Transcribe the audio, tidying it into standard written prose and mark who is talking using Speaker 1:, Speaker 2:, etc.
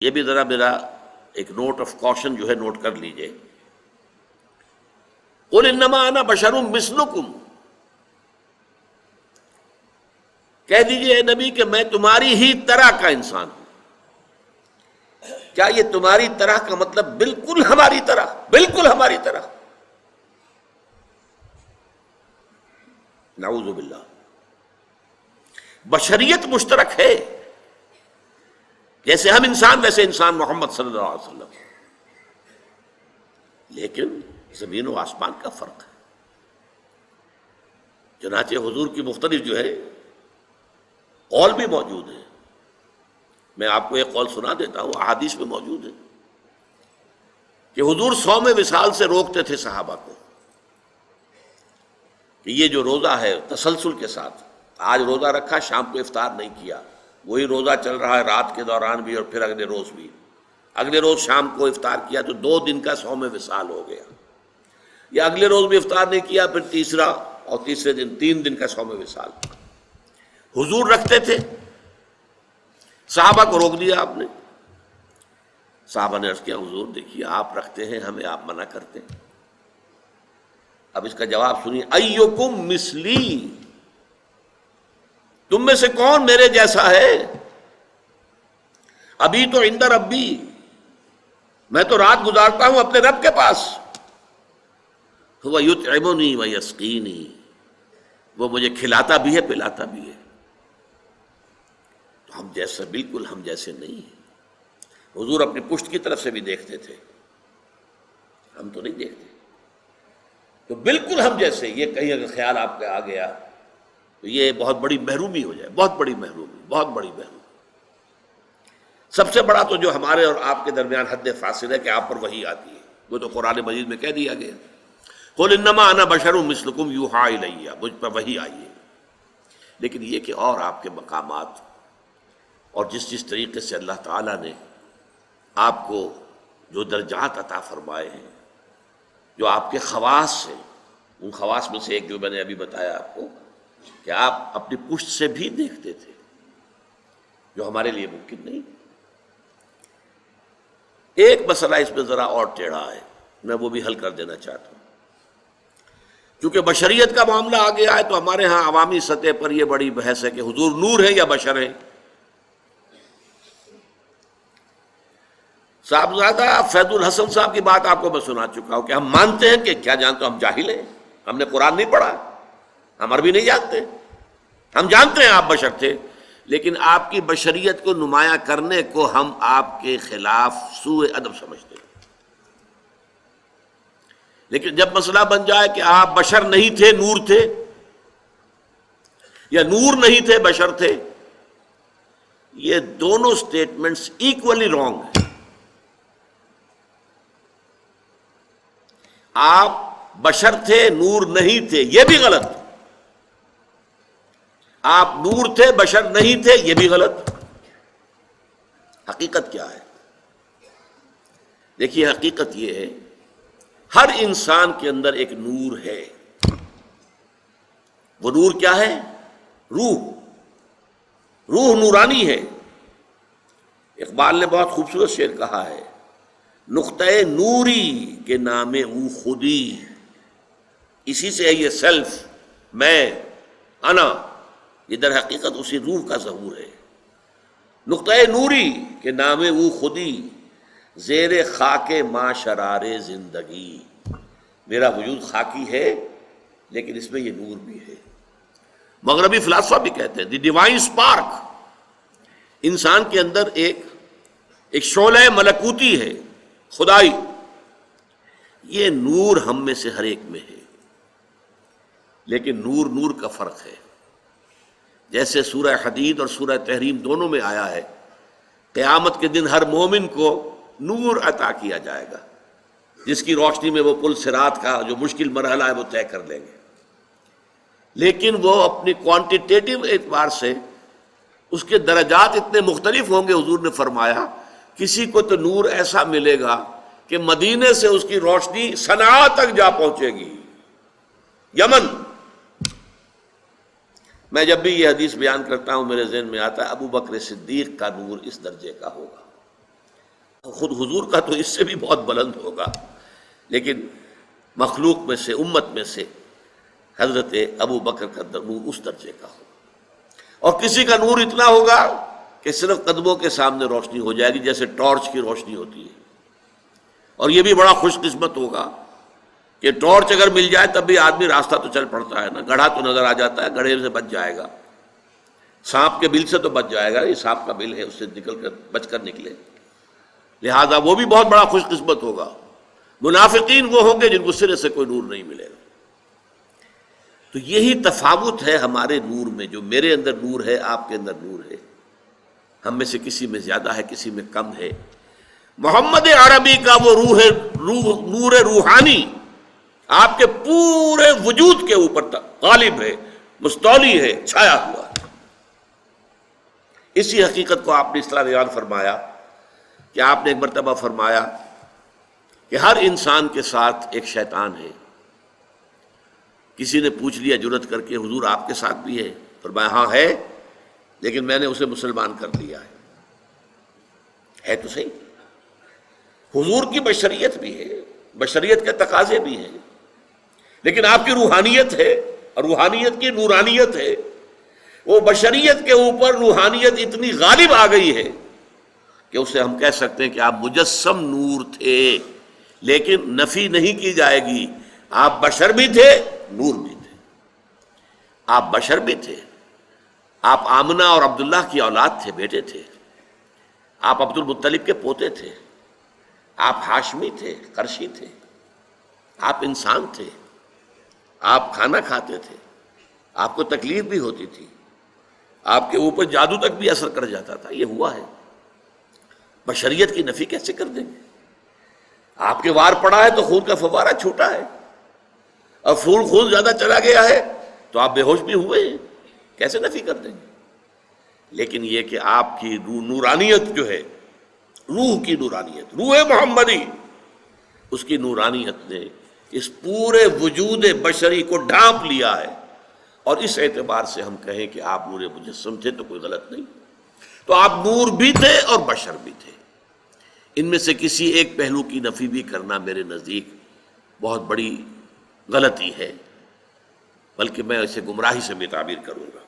Speaker 1: یہ بھی ذرا میرا ایک نوٹ آف کاشن جو ہے نوٹ کر لیجئے. قل انما انا بشر مثلکم، کہہ دیجئے اے نبی کہ میں تمہاری ہی طرح کا انسان ہوں. کیا یہ تمہاری طرح کا مطلب بالکل ہماری طرح؟ بالکل ہماری طرح؟ نعوذ باللہ. بشریت مشترک ہے، جیسے ہم انسان ویسے انسان محمد صلی اللہ علیہ وسلم، لیکن زمین و آسمان کا فرق ہے. چنانچہ حضور کی مختلف جو ہے قول بھی موجود ہیں. میں آپ کو ایک قول سنا دیتا ہوں، احادیث میں موجود ہے کہ حضور صوم وصال سے روکتے تھے صحابہ کو کہ یہ جو روزہ ہے تسلسل کے ساتھ، آج روزہ رکھا شام کو افطار نہیں کیا، وہی روزہ چل رہا ہے رات کے دوران بھی اور پھر اگلے روز بھی، اگلے روز شام کو افطار کیا تو 2 دن کا صوم وصال ہو گیا، یا اگلے روز بھی افطار نہیں کیا پھر تیسرا اور تیسرے دن 3 دن کا صوم وصال. حضور رکھتے تھے، صحابہ کو روک دیا آپ نے. صحابہ نے عرض کیا حضور دیکھیے آپ رکھتے ہیں، ہمیں آپ منع کرتے ہیں. اب اس کا جواب سنیے، ایکم مثلی، تم میں سے کون میرے جیسا ہے؟ ابھی تو عند ربی، میں تو رات گزارتا ہوں اپنے رب کے پاس. هو یطعمنی ویسقینی، وہ مجھے کھلاتا بھی ہے پلاتا بھی ہے. تو ہم جیسا بالکل ہم جیسے نہیں ہیں. حضور اپنی پشت کی طرف سے بھی دیکھتے تھے، ہم تو نہیں دیکھتے. تو بالکل ہم جیسے، یہ کہیں اگر خیال آپ کا آ گیا تو یہ بہت بڑی محرومی ہو جائے، بہت بڑی محرومی، بہت بڑی محرومی. سب سے بڑا تو جو ہمارے اور آپ کے درمیان حد فاصل ہے کہ آپ پر وحی آتی ہے، وہ تو قرآن مجید میں کہہ دیا گیا قل انما انا بشر مثلکم یوحی الی، مجھ پر وحی آئی ہے. لیکن یہ کہ اور آپ کے مقامات اور جس طریقے سے اللہ تعالیٰ نے آپ کو جو درجات عطا فرمائے ہیں، جو آپ کے خواص ہیں، ان خواص میں سے ایک جو میں نے ابھی بتایا آپ کو کہ آپ اپنی پشت سے بھی دیکھتے تھے، جو ہمارے لیے ممکن نہیں. ایک مسئلہ اس میں ذرا اور ٹیڑھا ہے، میں وہ بھی حل کر دینا چاہتا ہوں. چونکہ بشریت کا معاملہ آ گیا ہے تو ہمارے ہاں عوامی سطح پر یہ بڑی بحث ہے کہ حضور نور ہے یا بشر ہے. صاحبزادہ فیض الحسن صاحب کی بات آپ کو میں سنا چکا ہوں کہ ہم مانتے ہیں کہ کیا جانتے ہو، ہم جاہل ہیں، ہم نے قرآن نہیں پڑھا، ہم عربی نہیں جانتے، ہم جانتے ہیں آپ بشر تھے، لیکن آپ کی بشریت کو نمایاں کرنے کو ہم آپ کے خلاف سوء ادب سمجھتے ہیں. لیکن جب مسئلہ بن جائے کہ آپ بشر نہیں تھے نور تھے، یا نور نہیں تھے بشر تھے، یہ دونوں سٹیٹمنٹس ایکولی رانگ ہیں. آپ بشر تھے نور نہیں تھے یہ بھی غلط، آپ نور تھے بشر نہیں تھے یہ بھی غلط. حقیقت کیا ہے؟ دیکھیے حقیقت یہ ہے ہر انسان کے اندر ایک نور ہے. وہ نور کیا ہے؟ روح. روح نورانی ہے. اقبال نے بہت خوبصورت شعر کہا ہے، نقطۂ نوری کے نام او خودی، اسی سے ہے یہ سیلف، میں، انا. یہ در حقیقت اسی روح کا ظہور ہے. نقطۂ نوری کے نام او خودی، زیر خاک ما شرار زندگی. میرا وجود خاکی ہے لیکن اس میں یہ نور بھی ہے. مغربی فلاسفہ بھی کہتے ہیں دی ڈیوائن اسپارک، انسان کے اندر ایک شعلہ ملکوتی ہے، خدائی. یہ نور ہم میں سے ہر ایک میں ہے، لیکن نور نور کا فرق ہے. جیسے سورہ حدید اور سورہ تحریم دونوں میں آیا ہے، قیامت کے دن ہر مومن کو نور عطا کیا جائے گا، جس کی روشنی میں وہ پل صراط کا جو مشکل مرحلہ ہے وہ طے کر لیں گے. لیکن وہ اپنی کوانٹیٹیو اعتبار سے اس کے درجات اتنے مختلف ہوں گے. حضور نے فرمایا کسی کو تو نور ایسا ملے گا کہ مدینے سے اس کی روشنی صنعاء تک جا پہنچے گی، یمن. میں جب بھی یہ حدیث بیان کرتا ہوں میرے ذہن میں آتا ہے ابو بکر صدیق کا نور اس درجے کا ہوگا. خود حضور کا تو اس سے بھی بہت بلند ہوگا، لیکن مخلوق میں سے، امت میں سے حضرت ابو بکر کا نور اس درجے کا ہوگا، اور کسی کا نور اتنا ہوگا کہ صرف قدموں کے سامنے روشنی ہو جائے گی جیسے ٹارچ کی روشنی ہوتی ہے۔ اور یہ بھی بڑا خوش قسمت ہوگا کہ ٹارچ اگر مل جائے تب بھی آدمی راستہ تو چل پڑتا ہے نا، گڑھا تو نظر آ جاتا ہے، گڑھے سے بچ جائے گا، سانپ کے بل سے تو بچ جائے گا، یہ سانپ کا بل ہے، اس سے نکل کر بچ کر نکلے، لہذا وہ بھی بہت بڑا خوش قسمت ہوگا۔ منافقین وہ ہوں گے جن کو سرے سے کوئی نور نہیں ملے گا۔ تو یہی تفاوت ہے ہمارے نور میں، جو میرے اندر نور ہے، آپ کے اندر نور ہے، ہم میں سے کسی میں زیادہ ہے، کسی میں کم ہے۔ محمد عربی کا وہ نور روحانی آپ کے پورے وجود کے اوپر غالب ہے، مستولی ہے، چھایا ہوا ہے۔ اسی حقیقت کو آپ نے اس طرح بیان فرمایا کہ آپ نے ایک مرتبہ فرمایا کہ ہر انسان کے ساتھ ایک شیطان ہے۔ کسی نے پوچھ لیا جرأت کر کے، حضور آپ کے ساتھ بھی ہے؟ فرمایا ہاں ہے، لیکن میں نے اسے مسلمان کر لیا ہے تو صحیح۔ حضور کی بشریت بھی ہے، بشریت کے تقاضے بھی ہیں، لیکن آپ کی روحانیت ہے، اور روحانیت کی نورانیت ہے۔ وہ بشریت کے اوپر روحانیت اتنی غالب آ گئی ہے کہ اسے ہم کہہ سکتے ہیں کہ آپ مجسم نور تھے، لیکن نفی نہیں کی جائے گی، آپ بشر بھی تھے، نور بھی تھے۔ آپ بشر بھی تھے، آپ آمنہ اور عبداللہ کی اولاد تھے، بیٹے تھے، آپ عبد المطلب کے پوتے تھے، آپ ہاشمی تھے، قرشی تھے، آپ انسان تھے، آپ کھانا کھاتے تھے، آپ کو تکلیف بھی ہوتی تھی، آپ کے اوپر جادو تک بھی اثر کر جاتا تھا، یہ ہوا ہے۔ بشریت کی نفی کیسے کر دیں گے؟ آپ کے وار پڑا ہے تو خون کا فوارہ چھوٹا ہے، اور خون زیادہ چلا گیا ہے تو آپ بے ہوش بھی ہوئے ہیں، کیسے نفی کر دیں گے؟ لیکن یہ کہ آپ کی نورانیت جو ہے، روح کی نورانیت، روح محمدی، اس کی نورانیت نے اس پورے وجود بشری کو ڈھانپ لیا ہے، اور اس اعتبار سے ہم کہیں کہ آپ نور مجسم تھے تو کوئی غلط نہیں۔ تو آپ نور بھی تھے اور بشر بھی تھے، ان میں سے کسی ایک پہلو کی نفی بھی کرنا میرے نزدیک بہت بڑی غلطی ہے، بلکہ میں اسے گمراہی سے بھی تعبیر کروں گا۔